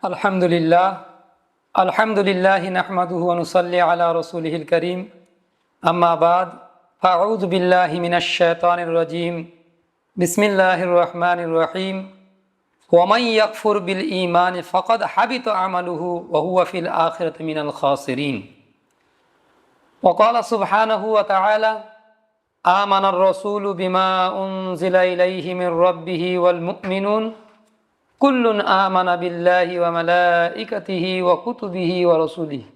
আলহামদুলিল্লাহ আলহামদুলিল্লাহি নাহমাদুহু ওয়া নুসাল্লি আলা রাসূলিহিল কারীম আম্মা বাদ ফাআউযু বিল্লাহি মিনাশ শাইতানির রাজীম বিসমিল্লাহির রহমানির রহিম ওয়া মান ইয়াকফুর বিল ঈমানি ফাকাদ হাবিতা আমালুহু ওয়া হুয়া ফিল আখিরাতি মিনাল খাসিরিন ওয়া ক্বালা সুবহানাহু ওয়া তাআলা আমানার রাসূলু বিমা উনজিলা ইলাইহি মির রাব্বিহি ওয়াল মুমিনুন কুল্লুন আমানা বিল্লাহি ওয়া মালাইকাতিহি ওয়া কুতুবিহি ওয়া রাসূলিহি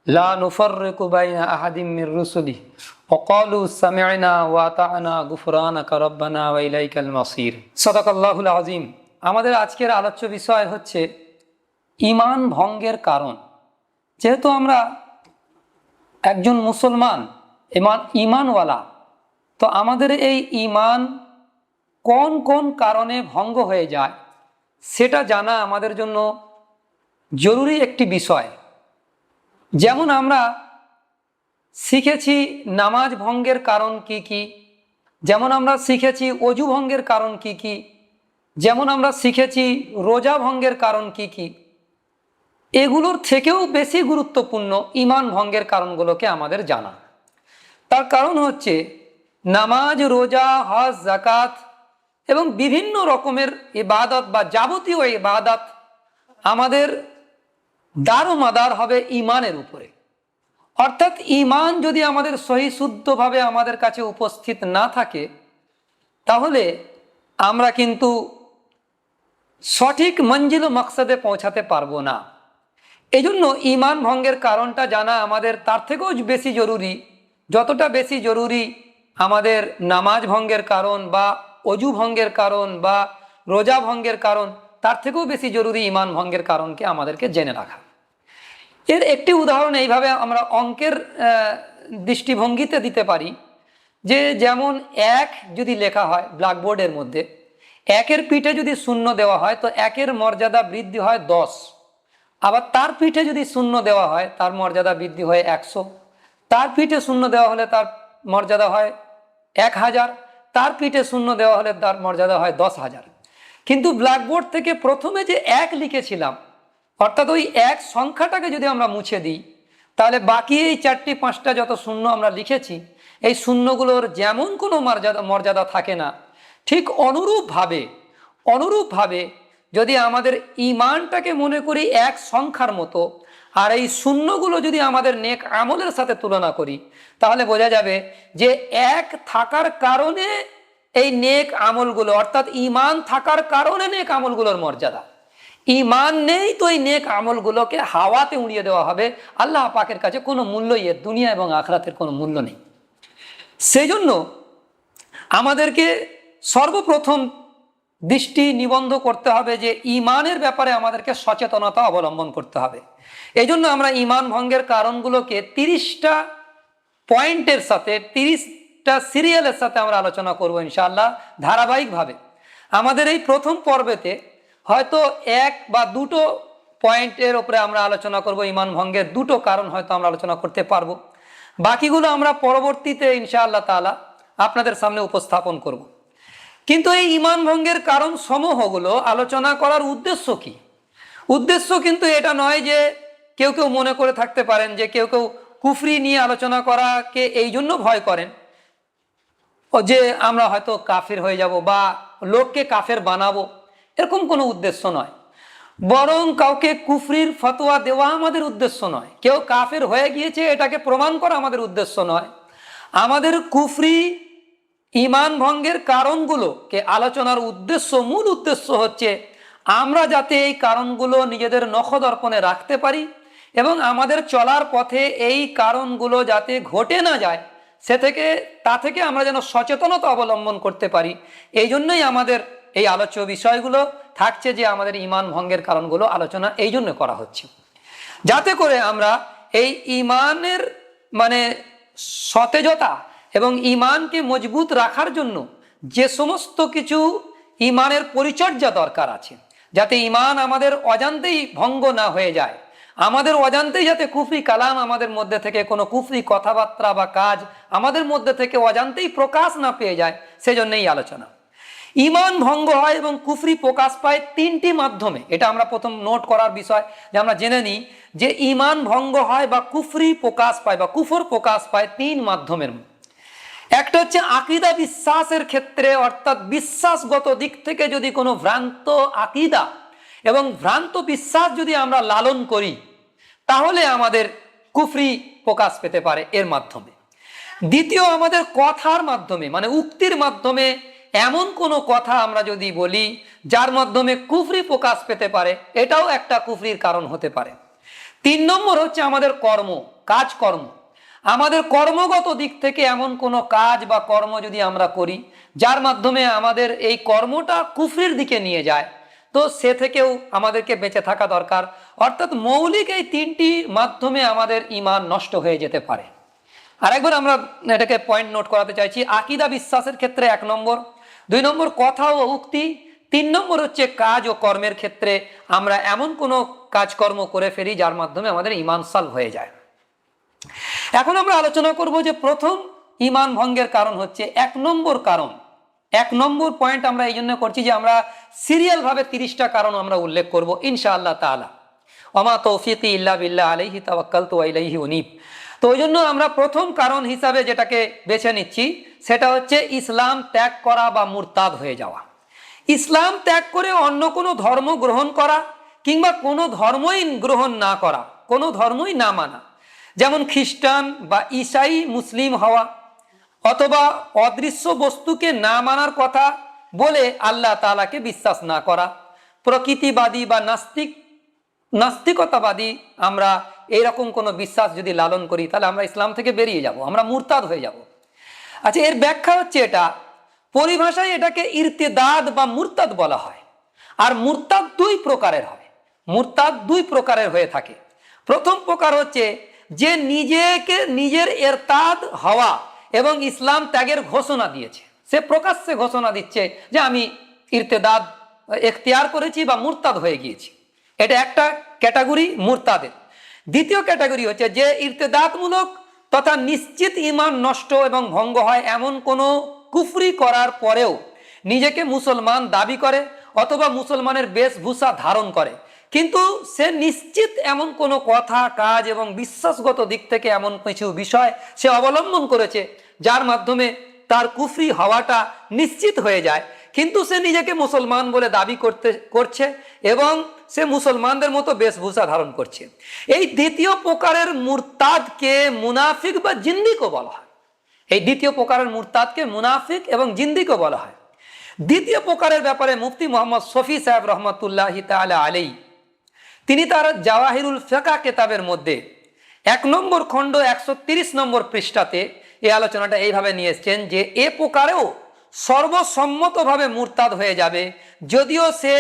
লা নুফাররিকু বাইনা আহাদিম মির রুসুলিহি ওয়া ক্বালু সামি'না ওয়া আতা'না গুফরানাকা রাব্বানা ওয়া ইলাইকাল মাসির। সাদাকাল্লাহুল আযীম। আমাদের আজকের আলোচ্য বিষয় হচ্ছে ঈমান ভঙ্গের কারণ। যেহেতু আমরা একজন মুসলমান ঈমানওয়ালা, তো আমাদের এই ঈমান কোন কোন কারণে ভঙ্গ হয়ে যায় সেটা জানা আমাদের জন্য জরুরি একটি বিষয়। যেমন আমরা শিখেছি নামাজ ভঙ্গের কারণ কি কি, যেমন আমরা শিখেছি অজু ভঙ্গের কারণ কি কি, যেমন আমরা শিখেছি রোজা ভঙ্গের কারণ কি কি, এগুলোর থেকেও বেশি গুরুত্বপূর্ণ ঈমান ভঙ্গের কারণগুলোকে আমাদের জানা। তার কারণ হচ্ছে নামাজ, রোজা, হজ, যাকাত এবং বিভিন্ন রকমের ইবাদত বা যাবতীয় ইবাদত আমাদের দারোমাদার হবে ঈমানের উপরে। অর্থাৎ ঈমান যদি আমাদের সহি শুদ্ধভাবে আমাদের কাছে উপস্থিত না থাকে, তাহলে আমরা কিন্তু সঠিক মঞ্জিল ও মাকসাদে পৌঁছাতে পারবো না। এই জন্য ঈমান ভঙ্গের কারণটা জানা আমাদের তার থেকেও বেশি জরুরি। যতটা বেশি জরুরি আমাদের নামাজ ভঙ্গের কারণ বা অজু ভঙ্গের কারণ বা রোজা ভঙ্গের কারণ, তার থেকেও বেশি জরুরি ঈমান ভঙ্গের কারণকে আমাদেরকে জেনে রাখা। এর একটি উদাহরণ এইভাবে আমরা অঙ্কের দৃষ্টিভঙ্গিতে দিতে পারি যে, যেমন এক যদি লেখা হয় ব্ল্যাকবোর্ডের মধ্যে, একের পিঠে যদি শূন্য দেওয়া হয় তো একের মর্যাদা বৃদ্ধি হয় 10, আবার তার পিঠে যদি শূন্য দেওয়া হয় তার মর্যাদা বৃদ্ধি হয় 100, তার পিঠে শূন্য দেওয়া হলে তার মর্যাদা হয় 1000, তার পিঠে শূন্য দেওয়া হলে তার মর্যাদা হয় 10,000। কিন্তু ব্ল্যাকবোর্ড থেকে প্রথমে যে এক লিখেছিলাম, অর্থাৎ ওই এক সংখ্যাটাকে যদি আমরা মুছে দিই, তাহলে বাকি এই 4টি 5টা যত শূন্য আমরা লিখেছি, এই শূন্যগুলোর যেমন কোনো মর্যাদা থাকে না, ঠিক অনুরূপভাবে যদি আমাদের ঈমানটাকে মনে করি এক সংখ্যার মতো, আর এই শূন্যগুলো যদি আমাদের নেক আমলের সাথে তুলনা করি, তাহলে বোঝা যাবে যে এক থাকার কারণে এই নেক আমলগুলো, অর্থাৎ ঈমান থাকার কারণে নেক আমলগুলোর মর্যাদা, ঈমান নেই তো এই নেক আমলগুলোকে হাওয়াতে উড়িয়ে দেওয়া হবে। আল্লাহ পাকের কাছে কোনো মূল্যই এর দুনিয়া এবং আখিরাতের কোনো মূল্য নেই। সেই জন্য আমাদেরকে সর্বপ্রথম দৃষ্টি নিবন্ধ করতে হবে যে ঈমানের ব্যাপারে আমাদেরকে সচেতনতা অবলম্বন করতে হবে। এই জন্য আমরা ঈমান ভঙ্গের কারণগুলোকে 30টা পয়েন্টের সাথে, 30টা সিরিয়ালের সাথে আমরা আলোচনা করব ইনশাআল্লাহ ধারাবাহিকভাবে। আমাদের এই প্রথম পর্বেতে হয়তো 1 বা 2টো পয়েন্টের উপরে আমরা আলোচনা করব, ঈমান ভঙ্গের 2টো কারণ হয়তো আমরা আলোচনা করতে পারবো। বাকিগুলো আমরা পরবর্তীতে ইনশাআল্লাহ তাআলা আপনাদের সামনে উপস্থাপন করব। কিন্তু এই ঈমান ভঙ্গের কারণ সমূহগুলো আলোচনা করার উদ্দেশ্য কি? উদ্দেশ্য কিন্তু এটা নয় যে কেউ কেউ মনে করে থাকতে পারেন যে কেউ কেউ কুফরি নিয়ে আলোচনা করাকে এই জন্য ভয় করেন যে আমরা হয়তো কাফের হয়ে যাব বা লোককে কাফের বানাবো, এরকম কোনো উদ্দেশ্য নয়। বরং কাউকে কুফরির ফতোয়া দেওয়া আমাদের উদ্দেশ্য নয়, কেউ কাফের হয়ে গিয়েছে এটাকে প্রমাণ করা আমাদের উদ্দেশ্য নয়। আমাদের কুফরি ঈমান ভঙ্গের কারণগুলোকে আলোচনার উদ্দেশ্য, মূল উদ্দেশ্য হচ্ছে আমরা যাতে এই কারণগুলো নিজেদের নখদর্পণে রাখতে পারি এবং আমাদের চলার পথে এই কারণগুলো যাতে ঘটে না যায়, তা থেকে আমরা যেন সচেতনতা অবলম্বন করতে পারি। এই জন্যই আমাদের এই আলোচ্য বিষয়গুলো থাকছে যে আমাদের ঈমান ভঙ্গের কারণগুলো আলোচনা এই জন্য করা হচ্ছে, যাতে করে আমরা এই ঈমানের সতেজতা এবং ঈমানকে মজবুত রাখার জন্য যে সমস্ত কিছু ঈমানের পরিচর্যা দরকার আছে, যাতে ঈমান আমাদের অজান্তেই ভঙ্গ না হয়ে যায়, আমাদের অজান্তেই যাতে কুফরি কালাম আমাদের মধ্যে থেকে, কোনো কুফরি কথাবার্তা বা কাজ আমাদের মধ্যে থেকে অজান্তেই প্রকাশ না পেয়ে যায়, সেজন্যই আলোচনা। ইমান ভঙ্গ হয় এবং কুফরি প্রকাশ পায় তিনটি মাধ্যমে। এটা আমরা প্রথম নোট করার বিষয়, যে আমরা জেনে নিই যে ইমান ভঙ্গ হয় বা কুফরি প্রকাশ পায় বা কুফর প্রকাশ পায় তিন মাধ্যমের। একটা হচ্ছে আকীদা বিশ্বাসের ক্ষেত্রে, অর্থাৎ বিশ্বাসগত দিক থেকে যদি কোনো ভ্রান্ত আকীদা এবং ভ্রান্ত বিশ্বাস যদি আমরা লালন করি, তাহলে আমাদের কুফরি প্রকাশ পেতে পারে এর মাধ্যমে। দ্বিতীয়, আমাদের কথার মাধ্যমে, মানে উক্তির মাধ্যমে এমন কোনো কথা আমরা যদি বলি যার মাধ্যমে কুফরি প্রকাশ পেতে পারে, এটাও একটা কুফরির কারণ হতে পারে। 3 নম্বর হচ্ছে আমাদের কাজকর্ম। আমাদের কর্মগত দিক থেকে এমন কোনো কাজ বা কর্ম যদি আমরা করি যার মাধ্যমে আমাদের এই কর্মটা কুফরির দিকে নিয়ে যায়, তো সে থেকেও আমাদেরকে বেঁচে থাকা দরকার। অর্থাৎ মৌলিক এই তিনটি মাধ্যমে আমাদের ঈমান নষ্ট হয়ে যেতে পারে। আরেকবার আমরা এটাকে পয়েন্ট নোট করাতে চাইছি। আকীদা বিশ্বাসের ক্ষেত্রে 1 নম্বর, 2 নম্বর কথা ও উক্তি, 3 নম্বর হচ্ছে কাজ ও কর্মের ক্ষেত্রে আমরা এমন কোনো কাজকর্ম করে ফেলি যার মাধ্যমে আমাদের ঈমান সালব হয়ে যায়। এখন আমরা আলোচনা করব যে প্রথম ঈমান ভঙ্গের কারণ হচ্ছে 1 নম্বর কারণ। 1 নম্বর পয়েন্ট আমরা এই জন্য করছি যে আমরা সিরিয়াল ভাবে 30টা কারণ আমরা উল্লেখ করব ইনশাআল্লাহ তাআলা। ওমা তৌফিকি ইল্লা বিল্লাহ আলাইহি তাওয়াক্কালতু ওয়া ইলাইহি উনীব। তো ওই জন্য আমরা প্রথম কারণ হিসাবে যেটাকে বেছে নিচ্ছি সেটা হচ্ছে ইসলাম ত্যাগ করা বা মুরতাদ হয়ে যাওয়া। ইসলাম ত্যাগ করে অন্য কোনো ধর্ম গ্রহণ করা কিংবা কোনো ধর্মই গ্রহণ না করা, কোনো ধর্মই না মানা, যেমন খ্রিস্টান বা ঈসাই মুসলিম হওয়া, অথবা অদৃশ্য বস্তুকে না মানার কথা বলে আল্লাহ তাআলাকে বিশ্বাস না করা, প্রকৃতিবাদী বা নাস্তিকতাবাদী আমরা এইরকম কোনো বিশ্বাস যদি লালন করি তাহলে আমরা ইসলাম থেকে বেরিয়ে যাব, আমরা মুরতাদ হয়ে যাব। আচ্ছা, এর ব্যাখ্যা হচ্ছে এটা, পরিভাষায় এটাকে ইরতিদাদ বা মুরতাদ বলা হয়। আর মুরতাদ 2 প্রকারের হয়, মুরতাদ 2 প্রকারের হয়ে থাকে। প্রথম প্রকার হচ্ছে যে নিজের ইরতাদ হওয়া এবং ইসলাম ত্যাগের ঘোষণা দিয়েছে, সে প্রকাশ্যে ঘোষণা দিচ্ছে যে আমি ইরতিদাদ এখতিয়ার করেছি বা মুরতাদ হয়ে গিয়েছি। এটা একটা ক্যাটাগরি মুরতাদের। দ্বিতীয় ক্যাটাগরি হচ্ছে যে ইরতিদাদমূলক তথা নিশ্চিত ঈমান নষ্ট এবং ভঙ্গ হয় এমন কোনো কুফরি করার পরেও নিজেকে মুসলমান দাবি করে অথবা মুসলমানের বেশভূষা ধারণ করে, কিন্তু সে নিশ্চিত এমন কোনো কথা, কাজ এবং বিশ্বাসগত দিক থেকে এমন কিছু বিষয় সে অবলম্বন করেছে যার মাধ্যমে তার কুফরি হওয়াটা নিশ্চিত হয়ে যায়, কিন্তু সে নিজেকে মুসলমান বলে দাবি করছে এবং সে মুসলমানদের মতো বেশভূষা ধারণ করছে। এই দ্বিতীয় প্রকারের মুরতাদকে মুনাফিক বা জিন্দিকও বলা হয়। এই দ্বিতীয় প্রকারের মুরতাদকে মুনাফিক এবং জিন্দিকও বলা হয়। দ্বিতীয় প্রকারের ব্যাপারে মুফতি মোহাম্মদ শফি সাহেব রহমতুল্লাহি তাআলা আলাইহি তিনি তার জাওয়াহিরুল ফিকহ কিতাবের মধ্যে 1 নম্বর খণ্ড 130 নম্বর পৃষ্ঠাতে এই আলোচনাটা এইভাবে নিয়ে এসেছেন যে এ প্রকারেও সর্বসম্মতভাবে মুরতাদ হয়ে যাবে যদিও সে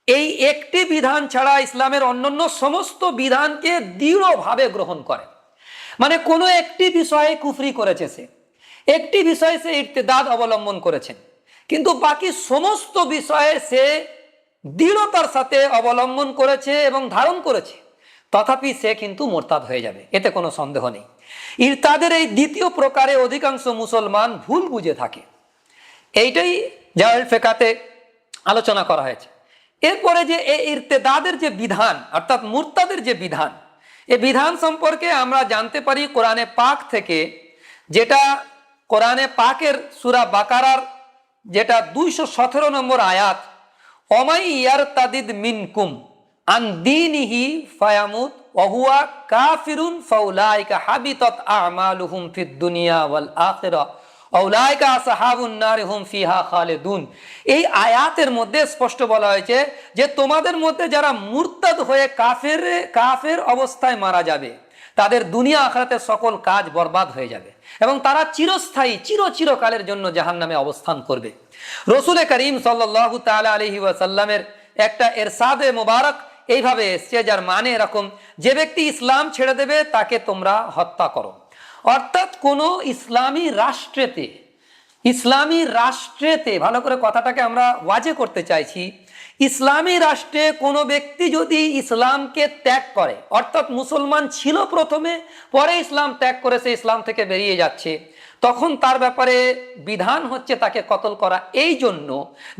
এই একটি বিধান ছাড়া ইসলামের অন্যান্য সমস্ত বিধানকে দৃঢ়ভাবে গ্রহণ করে। মানে কোনো একটি বিষয়ে কুফরি করেছে, সে একটি বিষয়ে সে ইরতিদাদ অবলম্বন করেছেন, কিন্তু বাকি সমস্ত বিষয়ে সে দৃঢ়তার সাথে অবলম্বন করেছে এবং ধারণ করেছে, তথাপি সে কিন্তু মুরতাদ হয়ে যাবে, এতে কোনো সন্দেহ নেই। ইরতাদের এই দ্বিতীয় প্রকারে অধিকাংশ মুসলমান ভুল বুঝে থাকে, এইটাই জাওয়াহিরুল ফিকহতে আলোচনা করা হয়েছে। এরপরে যে এই ইরতিদাদের যে বিধান অর্থাৎ মুরতাদের যে বিধান, এই বিধান সম্পর্কে আমরা জানতে পারি কোরআনে পাক থেকে, যেটা কোরআনে পাকের সূরা বাকারার যেটা 217 নম্বর আয়াত, ওমাই ইয়ারতাদিদ মিনকুম আন দীনিহি ফায়ামুত ওয়া হুয়া কাফিরুন ফাউলাইকা হাবিতাত আমালুহুম ফিদ দুনিয়া ওয়াল আখিরাহ আউলাইকা আসহাবুন নার হুম ফিহা খালিদুন। এই আয়াতের মধ্যে স্পষ্ট বলা হয়েছে যে তোমাদের মধ্যে যারা মুরতাদ হয়ে কাফের অবস্থায় মারা যাবে তাদের দুনিয়া আখিরাতের সকল কাজ বরবাদ হয়ে যাবে এবং তারা চিরস্থায়ী চিরকালের জন্য জাহান্নামে অবস্থান করবে। রাসূল করিম সাল্লাল্লাহু তাআলা আলাইহি ওয়াসাল্লামের একটা ইরশাদে মুবারক এইভাবে এসেছে, যার মানে এরকম, যে ব্যক্তি ইসলাম ছেড়ে দেবে তাকে তোমরা হত্যা করো। অর্থাৎ কোনো ইসলামী রাষ্ট্রেতে ভালো করে কথাটাকে আমরা ওয়াজে করতে চাইছি, ইসলামী রাষ্ট্রে কোনো ব্যক্তি যদি ইসলামকে ত্যাগ করে, অর্থাৎ মুসলমান ছিল প্রথমে, পরে ইসলাম ত্যাগ করে সে ইসলাম থেকে বেরিয়ে যাচ্ছে, তখন তার ব্যাপারে বিধান হচ্ছে তাকে কতল করা, এই জন্য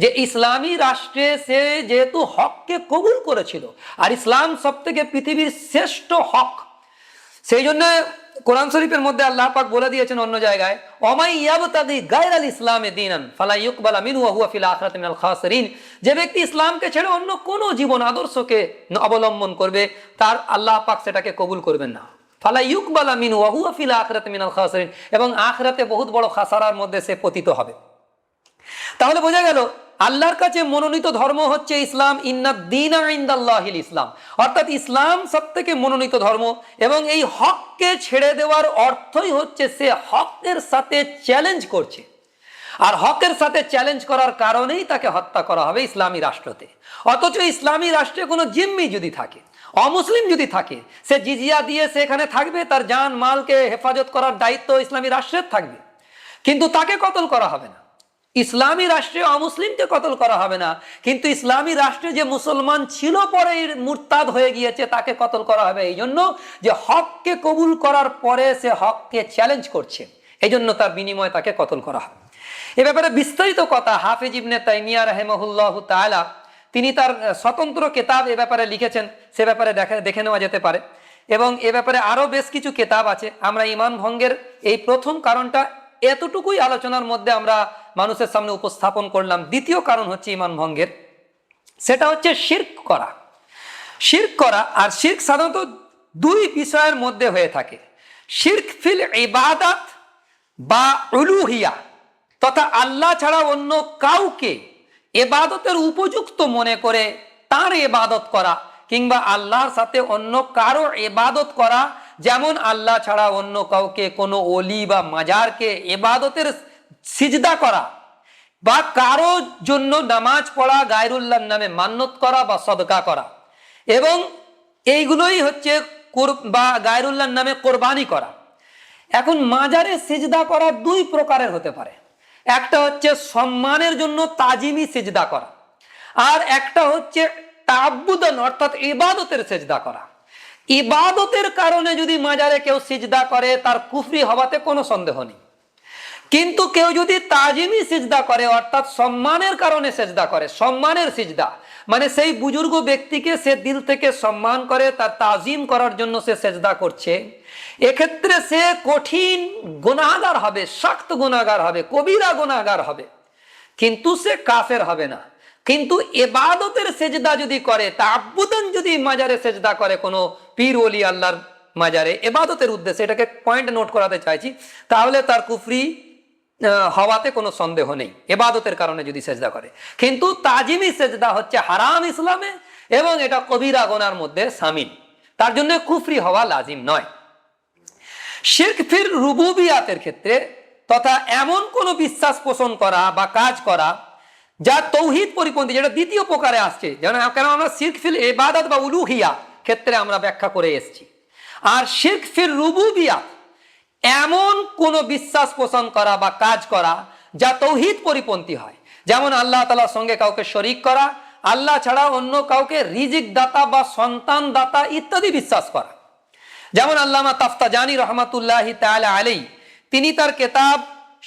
যে ইসলামী রাষ্ট্রে সে যেহেতু হককে কবুল করেছিল, আর ইসলাম সব থেকে পৃথিবীর শ্রেষ্ঠ হক, সেই জন্য কোরআন শরীফের মধ্যে আল্লাহ পাক বলে দিয়েছেন অন্য জায়গায়, ওমাই ইয়াবতাগি গায়রাল ইসলামে দীনান ফালা ইউকবালা মিনহু ওয়া হুয়া ফিল আখিরাতি মিনাল খাসিরিন। যে ব্যক্তি ইসলামকে ছেড়ে অন্য কোনো জীবন আদর্শকে অবলম্বন করবে, তার আল্লাহ পাক সেটাকে কবুল করবেন না। ফালা ইউকবালা মিনহু ওয়া হুয়া ফিল আখিরাতি মিনাল খাসিরিন, এবং আখিরাতে বহুত বড় খাসারার মধ্যে সে পতিত হবে। তাহলে বোঝা গেল আল্লাহর কাছে মনোনীত ধর্ম হচ্ছে ইসলাম, ইন্নাদ দীনা ইনদাল্লাহিল ইসলাম, অর্থাৎ ইসলাম সবথেকে মনোনীত ধর্ম। এবং এই হককে ছেড়ে দেওয়ার অর্থই হচ্ছে সে হকের সাথে চ্যালেঞ্জ করছে, আর হকের সাথে চ্যালেঞ্জ করার কারণেই তাকে হত্যা করা হবে ইসলামী রাষ্ট্রতে। অথচ ইসলামী রাষ্ট্রে কোনো জিম্মি যদি থাকে, অমুসলিম যদি থাকে, সে জিজিয়া দিয়ে সেখানে থাকবে, তার জান মালকে হেফাজত করার দায়িত্ব ইসলামী রাষ্ট্রের থাকবে, কিন্তু তাকে কতল করা হবে না। ইসলামী রাষ্ট্রে অমুসলিমকে কতল করা হবে না, কিন্তু ইসলামী রাষ্ট্রে যে মুসলমান ছিল পরে মুরতাদ হয়ে গিয়েছে তাকে কতল করা হবে, এই জন্য যে হককে কবুল করার পরে সে হককে চ্যালেঞ্জ করছে, এই জন্য তার বিনিময়ে তাকে কতল করা হবে। এ ব্যাপারে বিস্তারিত কথা হাফিজ ইবনে তাইমিয়া রাহিমাহুল্লাহু তাআলা তিনি তার স্বতন্ত্র কিতাব এ ব্যাপারে লিখেছেন, সে ব্যাপারে দেখে নেওয়া যেতে পারে। এবং এ ব্যাপারে আরো বেশ কিছু কিতাব আছে। আমরা ঈমান ভঙ্গের এই প্রথম কারণটা এতটুকুই আলোচনার মধ্যে আমরা মানুষের সামনে উপস্থাপন করলাম। দ্বিতীয় কারণ হচ্ছে ঈমান ভঙ্গের, সেটা হচ্ছে শিরক করা। শিরক করা, আর শিরক সাধারণত দুই বিষয়ের মধ্যে হয়ে থাকে, শিরক ফিল ইবাদাত বা উলুহিয়া, তথা আল্লাহ ছাড়া অন্য কাউকে ইবাদতের উপযুক্ত মনে করে তার ইবাদত করা, কিংবা আল্লাহর সাথে অন্য কারো ইবাদত করা, যেমন আল্লাহ ছাড়া অন্য কাউকে কোনো ওলি বা মাজারকে ইবাদতের সিজদা করা, বা কারো জন্য নামাজ পড়া, গায়রুল্লাহর নামে মান্নত করা বা সদকা করা। এবং এইগুলোই হচ্ছে বা গায়রুল্লাহর নামে কোরবানি করা। এখন মাজারে সিজদা করা দুই প্রকারের হতে পারে, একটা হচ্ছে সম্মানের জন্য তাজিমি সিজদা করা, আর একটা হচ্ছে তাআব্বুদান অর্থাৎ ইবাদতের সিজদা করা। ইবাদতের কারণে যদি মাজারে কেউ সিজদা করে তার কুফরি হওয়াতে কোনো সন্দেহ নেই, কিন্তু কেউ যদি তাজিমি সিজদা করে অর্থাৎ সম্মানের কারণে সিজদা করে, সম্মানের সিজদা মানে সেই বুজুর্গ ব্যক্তিকে সে দিল থেকে সম্মান করে, তার তাজিম করার জন্য সে সিজদা করছে, এক্ষেত্রে সে কঠিন গুনাহগার হবে, শক্ত গুনাহগার হবে, কবিরা গুনাহগার হবে, কিন্তু সে কাফের হবে না। কিন্তু ইবাদতের সিজদা যদি করে, তাআব্বুদান যদি মাজারে সিজদা করে কোনো পীর ওলি আল্লাহর মাজারে ইবাদতের উদ্দেশ্যে, এটাকে পয়েন্ট নোট করাতে চাইছি, তাহলে তার কুফরি হওয়াতে কোনো সন্দেহ নেই, ইবাদতের কারণে যদি সিজদা করে। কিন্তু তাজিমি সিজদা হচ্ছে হারাম ইসলামে, এবং এটা কবিরা গুনার মধ্যে শামিল, তার জন্য কুফরি হওয়া লাজিম নয়। শিরক ফির রুবুবিয়াতের ক্ষেত্রে, তথা এমন কোনো বিশ্বাস পোষণ করা বা কাজ করা যা তৌহিদ পরিপন্থী, যেটা দ্বিতীয় প্রকারে আসছে, যেন কেন আমরা শিরক ফিল ইবাদত বা উলুহিয়া ক্ষেত্রে আমরা ব্যাখ্যা করে এসেছি। আর শিরক ফির রুবুবিয়াত এমন কোন বিশ্বাস পোষণ করা বা কাজ করা যা তৌহিদ পরিপন্থী হয়, যেমন আল্লাহ তাআলার সঙ্গে কাউকে শরীক করা, আল্লাহ ছাড়া অন্য কাউকে রিজিক দাতা বা সন্তান দাতা ইত্যাদি বিশ্বাস করা। যেমন আল্লামা তাফতাজানী রহমাতুল্লাহি তাআলা আলাইহি তিনি তার কিতাব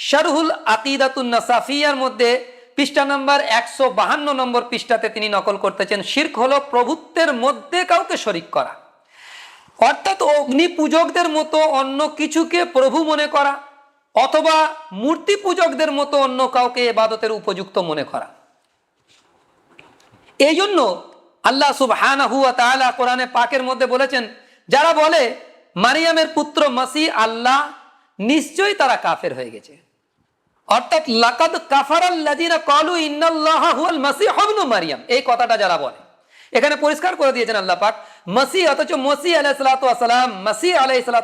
শারহুল আকিদাতুন নাসাফিয়ার মধ্যে পৃষ্ঠা নম্বর 152 নম্বর পৃষ্ঠাতে তিনি নকল করতেছেন, শিরক হলো প্রভুত্বের মধ্যে কাউকে শরীক করা, অর্থাৎ অগ্নি পূজকদের মতো অন্য কিছুকে প্রভু মনে করা, অথবা মূর্তি পূজকদের মতো অন্য কাউকে ইবাদতের উপযুক্ত মনে করা। এই জন্য আল্লাহ সুবহানাহু ওয়া তাআলা কোরআনে পাকের মধ্যে বলেছেন, যারা বলে মারিয়ামের পুত্র মসিহ আল্লাহ, নিশ্চয়ই তারা কাফের হয়ে গেছে। অর্থাৎ লাকাদ কাফারাল্লাযীনা ক্বালু ইন্নাল্লাহা হুয়াল মাসিহ ইবনু মারিয়াম, এই কথাটা যারা বলে, এখানে পরিষ্কার করে দিয়েছেন আল্লাহ পাক মসিহ, অথচ মসিহ আলাইহিস সালাতু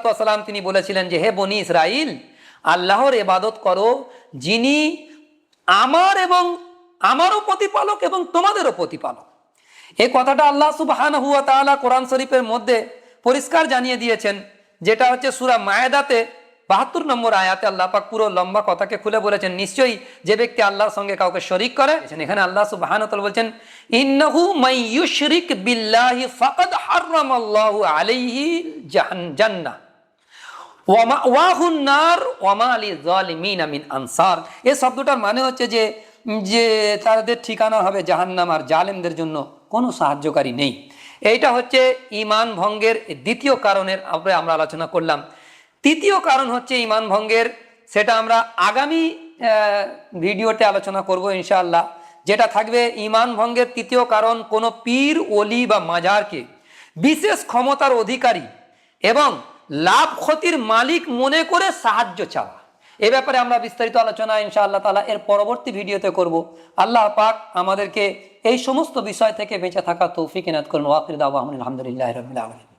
ওয়াস সালাম তিনি বলেছিলেন যে হে বনি ইসরাইল, আল্লাহর ইবাদত করো যিনি আমার এবং আমারও প্রতিপালক এবং তোমাদেরও প্রতিপালক। এই কথাটা আল্লাহ সুবহানাহু ওয়া তাআলা কোরআন শরীফের মধ্যে পরিষ্কার জানিয়ে দিয়েছেন, যেটা হচ্ছে সূরা মায়েদাতে 72 নম্বর আয়াতে আল্লাহ পাক পুরো লম্বা কথাকে খুলে বলেছেন, নিশ্চয়ই যে ব্যক্তি আল্লাহর সঙ্গে কাউকে শরীক করে, এখানে আল্লাহ সুবহানাহু ওয়া তাআলা বলছেন ইন্নাহু মান ইউশরিক বিল্লাহি ফাকাদ হারামাল্লাহু আলাইহি জান্নাহ এই শব্দটার মানে হচ্ছে যে যে তাদের ঠিকানা হবে জাহান্নাম, আর জালেমদের জন্য কোনো সাহায্যকারী নেই। এইটা হচ্ছে ঈমান ভঙ্গের দ্বিতীয় কারণের আমরা আলোচনা করলাম। তৃতীয় কারণ হচ্ছে ঈমান ভঙ্গের, সেটা আমরা আগামী ভিডিওতে আলোচনা করব ইনশাআল্লাহ, যেটা থাকবে ঈমান ভঙ্গের তৃতীয় কারণ কোনো পীর, ওলি বা মাজারকে বিশেষ ক্ষমতার অধিকারী এবং লাভ ক্ষতির মালিক মনে করে সাহায্য চাওয়া। এ ব্যাপারে আমরা বিস্তারিত আলোচনা ইনশাআল্লাহ তাআলা এর পরবর্তী ভিডিওতে করব। আল্লাহ পাক আমাদেরকে এই সমস্ত বিষয় থেকে বেঁচে থাকা তৌফিক ইনায়াত করুন। ওয়া আখিরু দাওয়ানা আলহামদুলিল্লাহি রাব্বিল আলামিন।